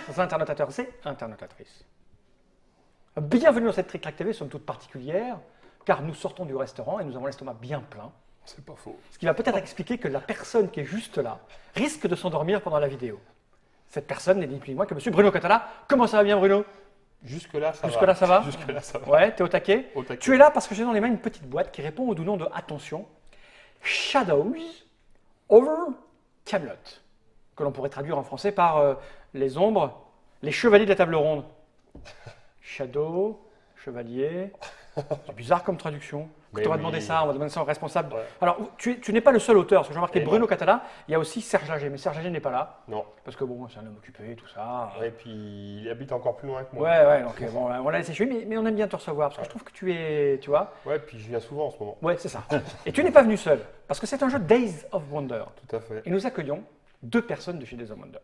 Chers internautateurs et internautatrices, bienvenue dans cette Trick Track TV, somme toute particulière, car nous sortons du restaurant et nous avons l'estomac bien plein. C'est pas faux. Ce qui va peut-être expliquer que la personne qui est juste là risque de s'endormir pendant la vidéo. Cette personne n'est ni plus ni moins que monsieur Bruno Catala. Comment ça va bien, Bruno? Jusque-là, ça va. Jusque-là, ça va? Jusque-là, ça va. Ouais, t'es au taquet? Au taquet. Tu es là parce que j'ai dans les mains une petite boîte qui répond au doux nom de, attention, Shadows over Camelot, que l'on pourrait traduire en français par les ombres, les chevaliers de la table ronde. Shadow, chevalier. C'est bizarre comme traduction. Mais On va oui. demander ça, on va demander ça au responsable. Ouais. Alors, tu n'es pas le seul auteur, parce que j'ai remarqué Et Bruno non. Catala, il y a aussi Serge Lager, mais Serge Lager n'est pas là, Non. parce que bon, c'est un homme occupé, tout ça. Et puis, il habite encore plus loin que moi. Ouais, donc bon, on l'a laissé chuter, mais on aime bien te recevoir, parce que je trouve que tu es, tu vois. Ouais, puis je viens souvent en ce moment. Ouais, c'est ça. Et tu n'es pas venu seul, parce que c'est un jeu Days of Wonder. Tout à fait. Et nous accueillons deux personnes de chez Days of Wonder.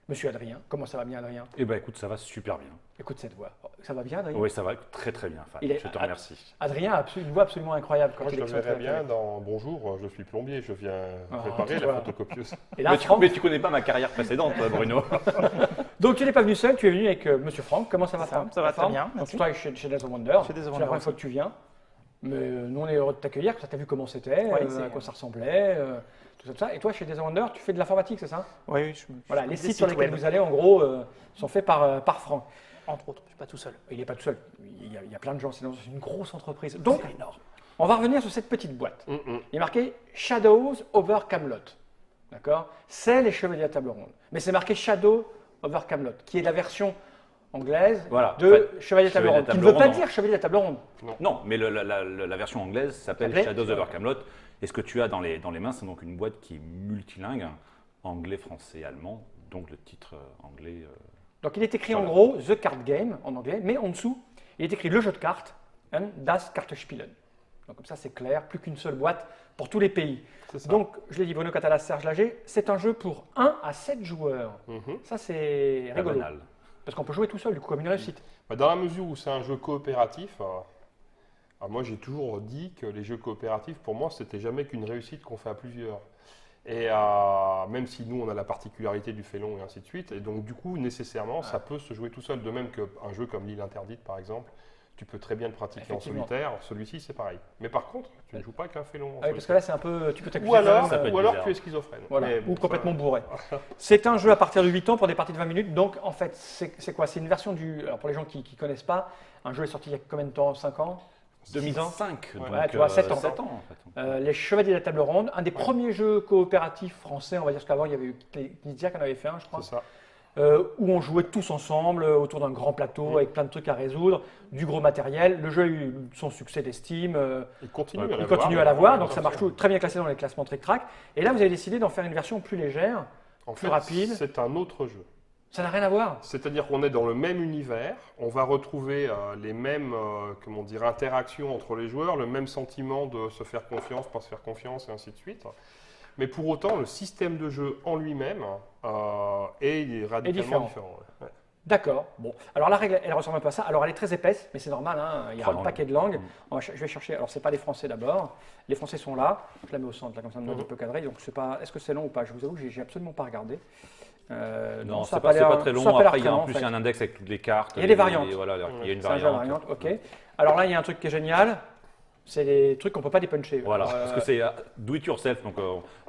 Monsieur Adrien, comment ça va bien, Adrien? Eh bien, écoute, ça va super bien. Écoute cette voix. Ça va bien, Adrien? Oui, ça va très très bien, Fab. Il est- Je te remercie. Adrien a une voix absolument incroyable. Quand Moi, il je le explique verrais la bien télé. dans Bonjour, je suis plombier, je viens Ah, préparer tu la vois. photocopieuse. Et là, Mais Franck, tu connais pas ma carrière précédente, toi, Bruno. donc tu n'es pas venu seul, tu es venu avec Monsieur Franck. Comment ça va, Ça, Franck? ça va La très forme? bien, Donc merci. tu travailles chez Days of Wonder. Chez Days of C'est la Wonder première fois que tu viens. Mais nous, on est heureux de t'accueillir, parce que tu as vu comment c'était, Ouais, à c'est- quoi ça ressemblait, tout ça. Et toi, chez Days of Wonder, tu fais de l'informatique, c'est ça? Oui, Voilà, je les fais des sites sur lesquels web, vous allez, en gros, sont faits par Franck. entre autres, je suis pas tout seul. Il n'est pas tout seul. Il y a plein de gens, c'est une grosse entreprise. Donc, on va revenir sur cette petite boîte. Il est marqué Shadows over Camelot. D'accord? C'est les chevaliers à table ronde. Mais c'est marqué Shadow over Camelot, qui est la version anglaise Voilà, de en fait, chevalier à table Chevalier à ronde. Qui ne table veut pas ronde, dire chevalier à table ronde. Non, mais la version anglaise s'appelle S'appelait Shadows over Camelot. Et ce que tu as dans les mains, c'est donc une boîte qui est multilingue, anglais, français, allemand. Donc le titre anglais. Donc il est écrit en Voilà. gros The Card Game en anglais, mais en dessous, il est écrit le jeu de cartes, Das Kartenspielen. Donc comme ça, c'est clair, plus qu'une seule boîte pour tous les pays. C'est ça. Donc, je l'ai dit, Bruno Catala, Serge Lager, c'est un jeu pour 1 à 7 joueurs. Mhm. Ça, c'est Pas rigolo. banal. Parce qu'on peut jouer tout seul, du coup, comme une réussite. Bah, dans la mesure où c'est un jeu coopératif, moi j'ai toujours dit que les jeux coopératifs, pour moi, c'était jamais qu'une réussite qu'on fait à plusieurs. Et même si nous, on a la particularité du félon et ainsi de suite, et donc du coup, nécessairement, ça peut se jouer tout seul. De même qu'un jeu comme l'île interdite, par exemple, tu peux très bien le pratiquer en Effectivement. solitaire. Celui-ci, c'est pareil. Mais par contre, tu ne joues pas qu'un félon. en Ah oui, parce que solitaire. là, c'est un peu. Tu peux t'accuser Ou alors, ça peut être ou alors bizarre. tu es schizophrène. Voilà, Mais ou bon, complètement ça- bourré. C'est un jeu à partir de 8 ans pour des parties de 20 minutes. Donc, en fait, c'est quoi? C'est une version du. Alors, pour les gens qui ne connaissent pas, un jeu est sorti il y a combien de temps? 5 ans? 2005. Ouais. Donc, Ouais, tu vois, 7 ans. 7 ans, en fait. Les Chevaliers de la Table Ronde, un des premiers jeux coopératifs français, on va dire, parce qu'avant, il y avait eu Knizia qui en avait fait un, je crois. C'est ça. Où on jouait tous ensemble autour d'un grand plateau avec plein de trucs à résoudre, du gros matériel. Le jeu a eu son succès d'estime, Il continue il à continue à l'avoir, donc ça marche très bien classé dans les classements Trick Track. Et là, vous avez décidé d'en faire une version plus légère, En plus fait, rapide. c'est un autre jeu. Ça n'a rien à voir. C'est-à-dire qu'on est dans le même univers, on va retrouver les mêmes comment dire, interactions entre les joueurs, le même sentiment de se faire confiance, pas se faire confiance, et ainsi de suite. Mais pour autant, le système de jeu en lui-même est radicalement différent. différent. Ouais. D'accord. Bon, alors la règle, elle ressemble un peu à ça. Alors elle est très épaisse, mais c'est normal, hein, il y a 3 un langues. paquet de langues. Je vais chercher. Alors c'est pas les Français d'abord. Les Français sont là. Je la mets au centre, là, comme ça, on a un petit peu cadré. Donc c'est pas. Est-ce que c'est long ou pas? Je vous avoue que j'ai absolument pas regardé. Non, ça a c'est pas l'air- très ça a long. pas l'air Après, il y a très long, en plus fait. il y a un index avec toutes les cartes. Il y a des variantes. Voilà, il y a une C'est un jeu à variante. variante, ok. Alors là, il y a un truc qui est génial. C'est les trucs qu'on peut pas dépuncher. Voilà, Alors, parce que c'est do it yourself, donc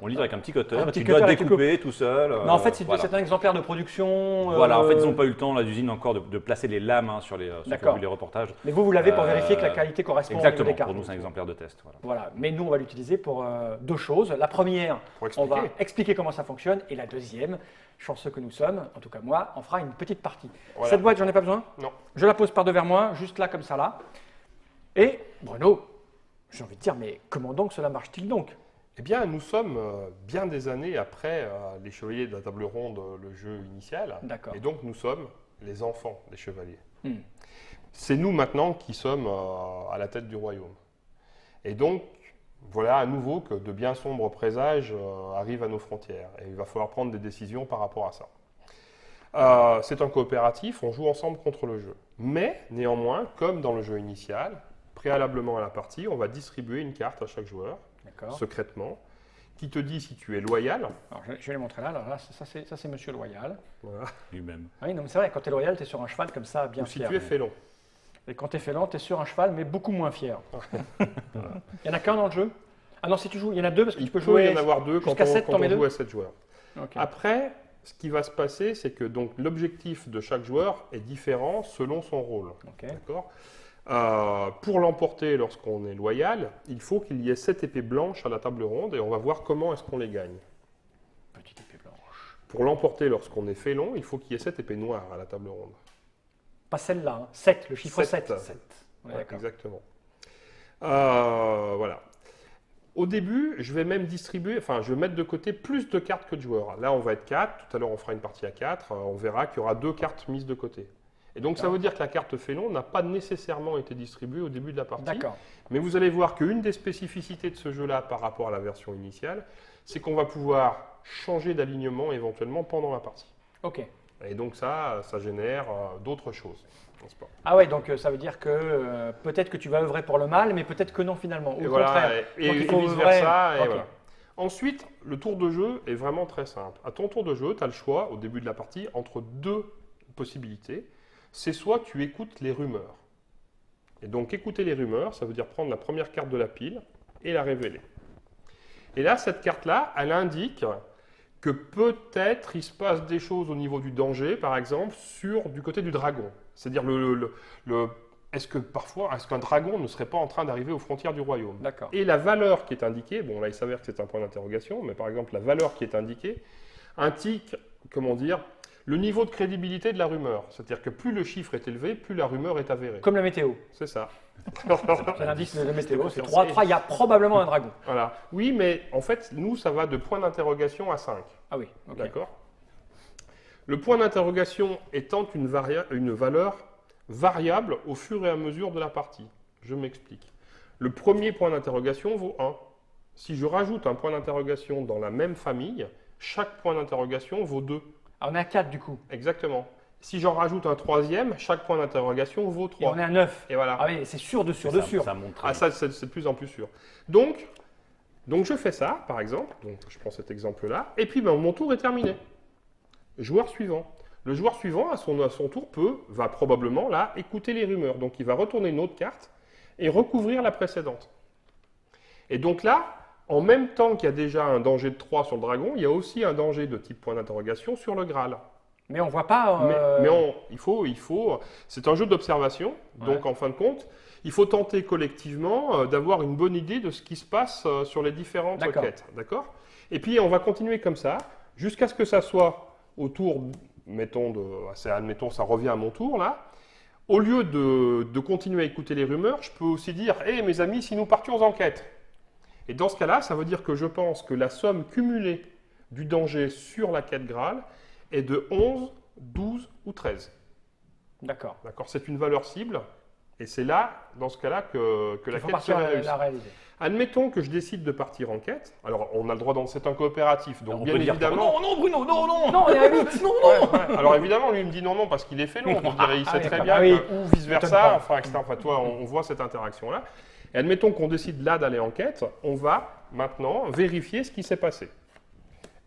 on livre avec un petit cutter, Un petit tu cutter dois et tu découper tout seul. mais en fait, c'est voilà. un exemplaire de production. Voilà, en fait, ils n'ont pas eu le temps, l'usine encore, de placer les lames hein, sur D'accord. les reportages. Mais vous l'avez pour Euh, vérifier que la qualité correspond au niveau Exactement, des cartes. pour nous, c'est un exemplaire de test. Voilà. Voilà, mais nous, on va l'utiliser pour deux choses. La première, Pour on va expliquer. expliquer comment ça fonctionne. Et la deuxième, chanceux que nous sommes, en tout cas moi, on fera une petite partie. Voilà. Cette boîte, j'en ai pas besoin. Non. Je la pose par devers moi, juste là, comme ça, là. Et Bruno, j'ai envie de dire, mais comment donc cela marche-t-il donc? Eh bien, nous sommes bien des années après les Chevaliers de la Table Ronde, le jeu initial. D'accord. Et donc, nous sommes les enfants des Chevaliers. Hmm. C'est nous maintenant qui sommes à la tête du royaume. Et donc, voilà à nouveau que de bien sombres présages arrivent à nos frontières. Et il va falloir prendre des décisions par rapport à ça. C'est un coopératif, on joue ensemble contre le jeu. Mais, néanmoins, comme dans le jeu initial, préalablement à la partie, on va distribuer une carte à chaque joueur, D'accord. secrètement, qui te dit si tu es loyal. Alors, je vais les montrer là. Alors là, ça c'est Monsieur Loyal. Voilà. Lui-même. Ah oui, non, mais c'est vrai, quand tu es loyal, tu es sur un cheval comme ça, bien Ou si fier. tu es félon. Et quand tu es félon, tu es sur un cheval, mais beaucoup moins fier. Il y en a qu'un dans le jeu? Ah non, si tu joues, il y en a deux parce que Il tu peux peut jouer y en avoir deux quand jusqu'à on, 7 quand dans on mes joue deux. à 7 joueurs. Ok. Après, ce qui va se passer, c'est que donc l'objectif de chaque joueur est différent selon son rôle. Ok. D'accord. Pour l'emporter lorsqu'on est loyal, il faut qu'il y ait 7 épées blanches à la table ronde et on va voir comment est-ce qu'on les gagne. Petite épée blanche. Pour l'emporter lorsqu'on est félon, il faut qu'il y ait 7 épées noires à la table ronde. Pas celle-là, hein. 7, le chiffre 7. 7. Ouais, Ouais, d'accord. exactement. Voilà. Au début, je vais même distribuer, enfin, je vais mettre de côté plus de cartes que de joueurs. Là, on va être 4. Tout à l'heure, on fera une partie à 4. On verra qu'il y aura 2 cartes mises de côté. Et donc, ça veut dire que la carte félon n'a pas nécessairement été distribuée au début de la partie. D'accord. Mais vous allez voir qu'une des spécificités de ce jeu-là par rapport à la version initiale, c'est qu'on va pouvoir changer d'alignement éventuellement pendant la partie. Ok. Et donc, ça génère d'autres choses, n'est-ce pas? Ah ouais, donc ça veut dire que peut-être que tu vas œuvrer pour le mal, mais peut-être que non finalement. Ou Et au voilà, contraire. et Donc, il faut vice-versa. œuvrer. Et Ok. voilà. Ensuite, le tour de jeu est vraiment très simple. À ton tour de jeu, tu as le choix, au début de la partie, entre 2 possibilités. C'est soit tu écoutes les rumeurs. Et donc, écouter les rumeurs, ça veut dire prendre la première carte de la pile et la révéler. Et là, cette carte-là, elle indique que peut-être il se passe des choses au niveau du danger, par exemple, du côté du dragon. C'est-à-dire, est-ce qu'un dragon ne serait pas en train d'arriver aux frontières du royaume? D'accord. Et la valeur qui est indiquée, bon là il s'avère que c'est un point d'interrogation, mais par exemple la valeur qui est indiquée indique, comment dire, le niveau de crédibilité de la rumeur. C'est-à-dire que plus le chiffre est élevé, plus la rumeur est avérée. Comme la météo. C'est ça. C'est l'indice de météo. C'est 3, il y a probablement un dragon. Voilà. Oui, mais en fait, nous, ça va de point d'interrogation à 5. Ah oui, ok. D'accord. Le point d'interrogation étant une valeur variable au fur et à mesure de la partie. Je m'explique. Le premier point d'interrogation vaut 1. Si je rajoute un point d'interrogation dans la même famille, chaque point d'interrogation vaut 2. Ah, on est à 4 du coup. Exactement. Si j'en rajoute un troisième, chaque point d'interrogation vaut Et 3. on est à 9. Et voilà. Ah oui, c'est sûr de sûr de sûr. Ça monte très Ah, vite. ça, c'est de plus en plus sûr. Donc, je fais ça, par exemple. Donc, je prends cet exemple-là. Et puis, mon tour est terminé. Joueur suivant. Le joueur suivant, à son tour, va probablement, là, écouter les rumeurs. Donc, il va retourner une autre carte et recouvrir la précédente. Et donc là, en même temps qu'il y a déjà un danger de 3 sur le dragon, il y a aussi un danger de type point d'interrogation sur le Graal. Mais on voit pas. Il faut. C'est un jeu d'observation, donc Ouais. en fin de compte, il faut tenter collectivement d'avoir une bonne idée de ce qui se passe sur les différentes D'accord. quêtes, d'accord? Et puis on va continuer comme ça jusqu'à ce que ça soit au tour, admettons, ça revient à mon tour là. Au lieu de continuer à écouter les rumeurs, je peux aussi dire, hé mes amis, si nous partions en quête. Et dans ce cas-là, ça veut dire que je pense que la somme cumulée du danger sur la quête Graal est de 11, 12 ou 13. D'accord. D'accord, c'est une valeur cible, et c'est là, dans ce cas-là, que la Il faut quête partir serait à réussie. la réalité. Admettons que je décide de partir en quête. Alors, on a le droit c'est un coopératif, donc On bien peut dire évidemment. non, Bruno, non. Non, on est à 8. Non, Ouais, ouais. Alors évidemment, lui il me dit non, parce qu'il est félon. Donc, je dirais, il sait oui, très bah bien oui. que, ou vice M'étonne versa, pas. enfin, etc. Enfin, toi, on voit cette interaction-là. Et admettons qu'on décide là d'aller en quête, on va maintenant vérifier ce qui s'est passé.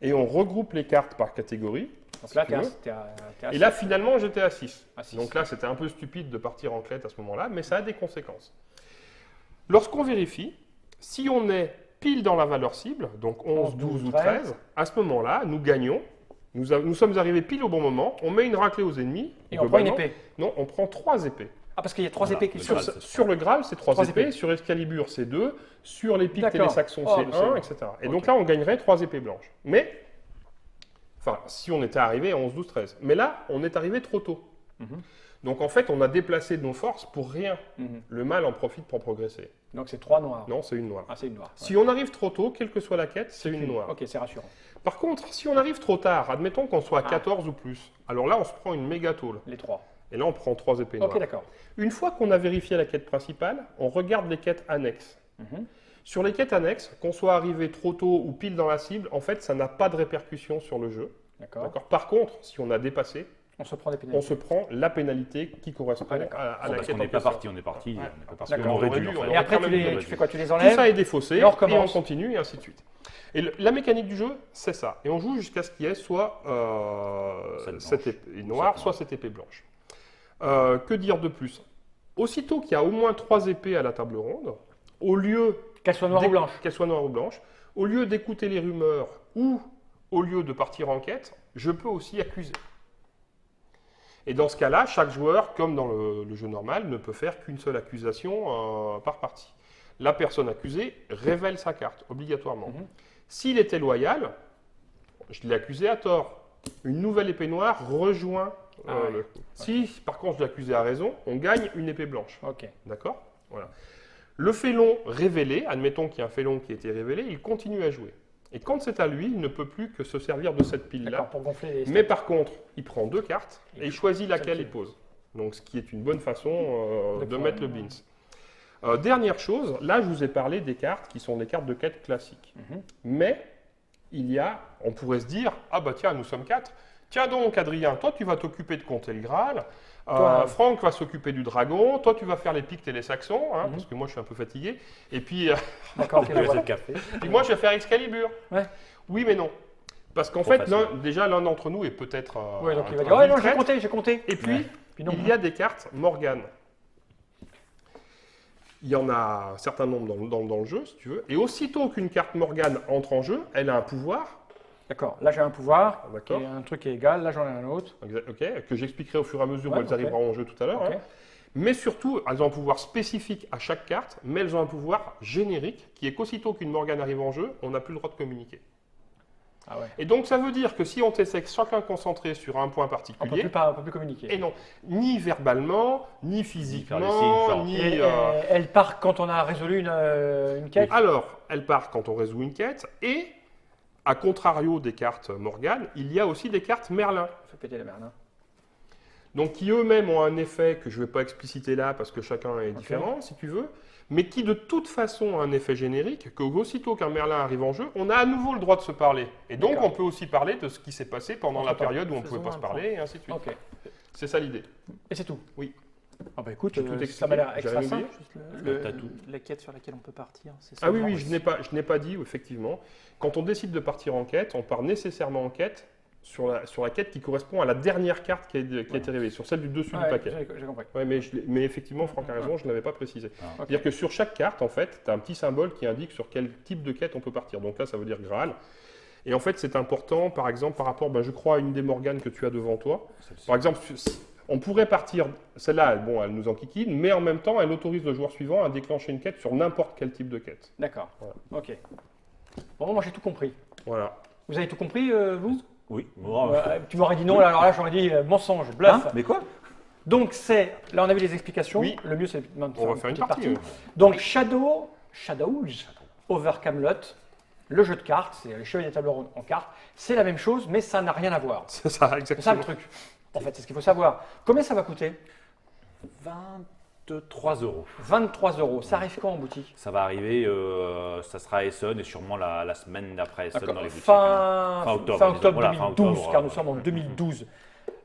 Et on regroupe les cartes par catégorie. Donc si là, tu t'es à, veux. t'es à- t'es à Et là, 6. finalement, j'étais à 6. À 6. Donc là, c'était un peu stupide de partir en quête à ce moment-là, mais ça a des conséquences. Lorsqu'on vérifie, si on est pile dans la valeur cible, donc 11, 12 ou 13, à ce moment-là, nous gagnons. Nous sommes arrivés pile au bon moment. On met une raclée aux ennemis. Et on prend une globalement. épée. Non, on prend 3 épées. Ah, parce qu'il y a 3 Voilà, épées qui le sont. Graal. Sur le Graal, c'est 3 Trois épées. épées. Sur Excalibur, c'est 2. Sur les Pictes et les D'accord. Saxons, Oh, c'est mais 1, c'est- etc. Et Ok. donc là, on gagnerait 3 épées blanches. Mais, enfin, si on était arrivé à 11, 12, 13. Mais là, on est arrivé trop tôt. Mhm. Donc en fait, on a déplacé nos forces pour rien. Mhm. Le mal en profite pour progresser. Donc c'est 3 noirs. Non, c'est une noire. Ah, c'est une noire. Si on arrive trop tôt, quelle que soit la quête, c'est une noire. Ok, c'est rassurant. Par contre, si on arrive trop tard, admettons qu'on soit à 14 ou plus, alors là, on se prend une méga tôle. Les 3. Et là, on prend 3 épées noires. Ok, d'accord. Une fois qu'on a vérifié la quête principale, on regarde les quêtes annexes. Mhm. Sur les quêtes annexes, qu'on soit arrivé trop tôt ou pile dans la cible, en fait, ça n'a pas de répercussion sur le jeu. D'accord. D'accord. Par contre, si on a dépassé, On se prend des on pénalités. se prend la pénalité qui correspond Ah, d'accord. à Bon, la parce quête qu'on n'est en pas question. parti, on est parti. Ouais. On n'est pas parti. D'accord. On aurait On aurait dû, dû, en on fait. Et après, quand même tu fais quoi? Tu les Tout enlèves? ça est défaussé Et et on on recommence. continue et ainsi de suite. Et la mécanique du jeu, c'est ça. Et on joue jusqu'à ce qu'il y ait soit cette épée noire, soit cette épée blanche. Que dire de plus? Aussitôt qu'il y a au moins 3 épées à la table ronde, au lieu Qu'elles soient noires ou blanches. qu'elles soient noires ou blanches, au lieu d'écouter les rumeurs ou au lieu de partir en quête, je peux aussi accuser. Et dans ce cas-là, chaque joueur, comme dans le jeu normal, ne peut faire qu'une seule accusation par partie. La personne accusée révèle sa carte, obligatoirement. S'il était loyal, je l'ai accusé à tort. Une nouvelle épée noire rejoint le coup. Si, par contre, je l'ai accusé à raison, on gagne une épée blanche. Ok. D'accord? Voilà. Le félon révélé, admettons qu'il y a un félon qui a été révélé, il continue à jouer. Et quand c'est à lui, il ne peut plus que se servir de cette pile-là. D'accord, pour gonfler les Mais stats. par contre, il prend 2 cartes et il choisit laquelle il pose. Donc, ce qui est une bonne façon de D'accord. mettre le beans. Dernière chose, là, je vous ai parlé des cartes qui sont des cartes de quête classiques. Mais il y a, on pourrait se dire, ah bah tiens, nous sommes 4. Tiens donc, Adrien, toi, tu vas t'occuper de compter le Graal. Toi, Franck va s'occuper du dragon. Toi, tu vas faire les Pictes et les Saxons, hein, parce que moi, je suis un peu fatigué. Et puis, D'accord, ok, Je vais voilà. le café. puis moi, je vais faire Excalibur. Ouais. Oui, mais non. Parce qu'en Trop fait, facile. déjà, l'un d'entre nous est peut-être. Ouais, donc il va un dire, ouais, non, vil-traître. j'ai compté. Et puis, Puis non. il y a des cartes Morgane. Il y en a un certain nombre dans le jeu, si tu veux. Et aussitôt qu'une carte Morgane entre en jeu, elle a un pouvoir, D'accord, là j'ai un pouvoir, qui D'accord. est un truc qui est égal, là j'en ai un autre. ok, que j'expliquerai au fur et à mesure Ouais, où elles ok. arriveront en jeu tout à l'heure. Ok. hein. Mais surtout, elles ont un pouvoir spécifique à chaque carte, mais elles ont un pouvoir générique qui est qu'aussitôt qu'une Morgane arrive en jeu, on n'a plus le droit de communiquer. Ah ouais. Et donc ça veut dire que si on essaie chacun concentré sur un point On peut particulier, plus communiquer. et non, ni verbalement, ni faire des physiquement, signes, genre. ni... Et, elle part quand on a résolu une quête. Alors, elle part quand on résout une quête, et, à contrario des cartes Morgane, il y a aussi des cartes Merlin. Fait péter la merde. Hein. Donc qui eux-mêmes ont un effet que je ne vais pas expliciter là parce que chacun est différent, si tu veux, mais qui de toute façon ont un effet générique, que aussitôt qu'un Merlin arrive en jeu, on a à nouveau le droit de se parler. Et donc D'accord. on peut aussi parler de ce qui s'est passé pendant la Entre-temps. période où on ne pouvait Faisons pas se un parler, et ainsi de suite. Ok. C'est ça l'idée. Et c'est tout. Oui. Ah bah écoute, J'ai tout ça expliqué. m'a l'air J'ai extra rien simple. oublié. T'as tout. La quête sur laquelle on peut partir, c'est ça? Ah oui, je n'ai pas dit, effectivement. Quand on décide de partir en quête, on part nécessairement en quête sur la quête qui correspond à la dernière carte qui a été révélée, sur celle du dessus du Ouais, paquet. j'ai compris. Ouais, mais effectivement, Franck a raison, je ne l'avais pas précisé. Ah. C'est-à-dire que sur chaque carte, en fait, tu as un petit symbole qui indique sur quel type de quête on peut partir. Donc là, ça veut dire Graal. Et en fait, c'est important, par exemple, par rapport, je crois, à une des Morganes que tu as devant toi. Celle-ci. Par exemple, on pourrait partir, celle-là, bon, elle nous enquiquine, mais en même temps, elle autorise le joueur suivant à déclencher une quête sur n'importe quel type de quête. D'accord. Voilà. Ok. Bon, moi j'ai tout compris. Voilà. Vous avez tout compris, vous Oui. Bon, Tu m'aurais dit non, là, alors là j'aurais dit mensonge, bluff. hein, mais quoi? Donc c'est, là on a vu les explications. Oui. Le mieux c'est maintenant de On va faire une petite partie. Donc Shadows over Camelot, le jeu de cartes, c'est les chevaliers des tables rondes en cartes. C'est la même chose, mais ça n'a rien à voir. C'est ça, C'est ça exactement. le truc. En fait, c'est ce qu'il faut savoir. Combien ça va coûter? 23 €. 23 €. Ça arrive quand en boutique? Ça va arriver, ça sera à Essonne et sûrement la semaine d'après Essonne dans les boutiques. Fin octobre, Voilà, 2012, fin octobre, car nous sommes en 2012.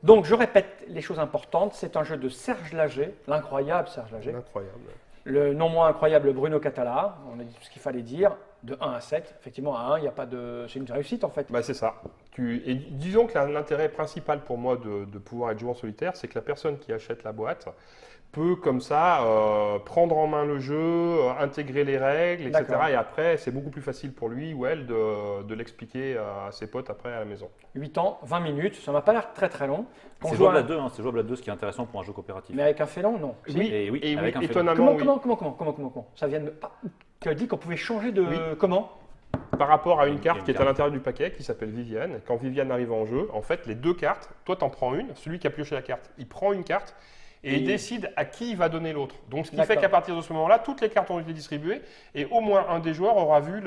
Donc je répète les choses importantes. C'est un jeu de Serge Lager, l'incroyable Serge Lager. Incroyable. Le non moins incroyable Bruno Catala. On a dit tout ce qu'il fallait dire. De 1 à 7. Effectivement, à 1, il n'y a pas de. C'est une réussite en fait. Bah, c'est ça. Et disons que l'intérêt principal pour moi de pouvoir être joueur en solitaire, c'est que la personne qui achète la boîte peut comme ça prendre en main le jeu, intégrer les règles, etc. D'accord. Et après, c'est beaucoup plus facile pour lui ou elle de l'expliquer à ses potes après à la maison. 8 ans, 20 minutes. Ça m'a pas l'air très très long. Quand C'est on joue jouable à- à deux, hein, c'est jouable à deux, ce qui est intéressant pour un jeu coopératif. Mais avec un félon, non. Si. Et oui, avec un félon. étonnamment, Comment Ça vient de. Tu as dit qu'on pouvait changer de. Oui. Comment? par rapport à une Une carte qui est à carte. l'intérieur du paquet, qui s'appelle Viviane. Quand Viviane arrive en jeu, en fait, les deux cartes, toi, tu en prends une, celui qui a pioché la carte, il prend une carte et il décide à qui il va donner l'autre. Donc, ce qui fait D'accord. qu'à partir de ce moment-là, toutes les cartes ont été distribuées et au moins un des joueurs aura vu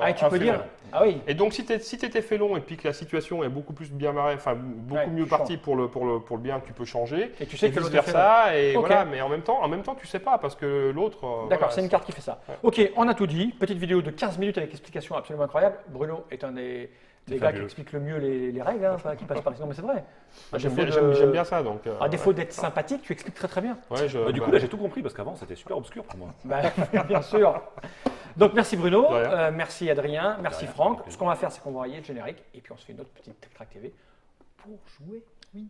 Ah, et tu un peux félon. dire. Ah oui. Et donc, si tu étais félon et puis que la situation est beaucoup plus bien marrée, enfin beaucoup Ouais, mieux tu partie pour le bien, tu peux changer. Et tu sais Et que vice l'autre est félon. versa, et Ok. voilà. Mais en même temps, tu sais pas parce que l'autre. D'accord, voilà, c'est une carte qui fait ça. Ok, on a tout dit. Petite vidéo de 15 minutes avec explication absolument incroyable. Bruno est un des les gars qui fabuleux. expliquent le mieux les règles, hein, enfin, qui passent par ici. Non, mais c'est vrai. À J'aime défaut bien, de- j'aime bien ça. Donc, À défaut d'être sympathique, tu expliques très très bien. ouais, Du coup, là, j'ai tout compris parce qu'avant, c'était super obscur pour moi. Bah, bien sûr. Donc merci Bruno, De rien. merci Adrien, merci rien, Franck. avec plaisir. Ce qu'on va faire, c'est qu'on va envoyer le générique et puis on se fait une autre petite Tech Track TV pour jouer. Oui.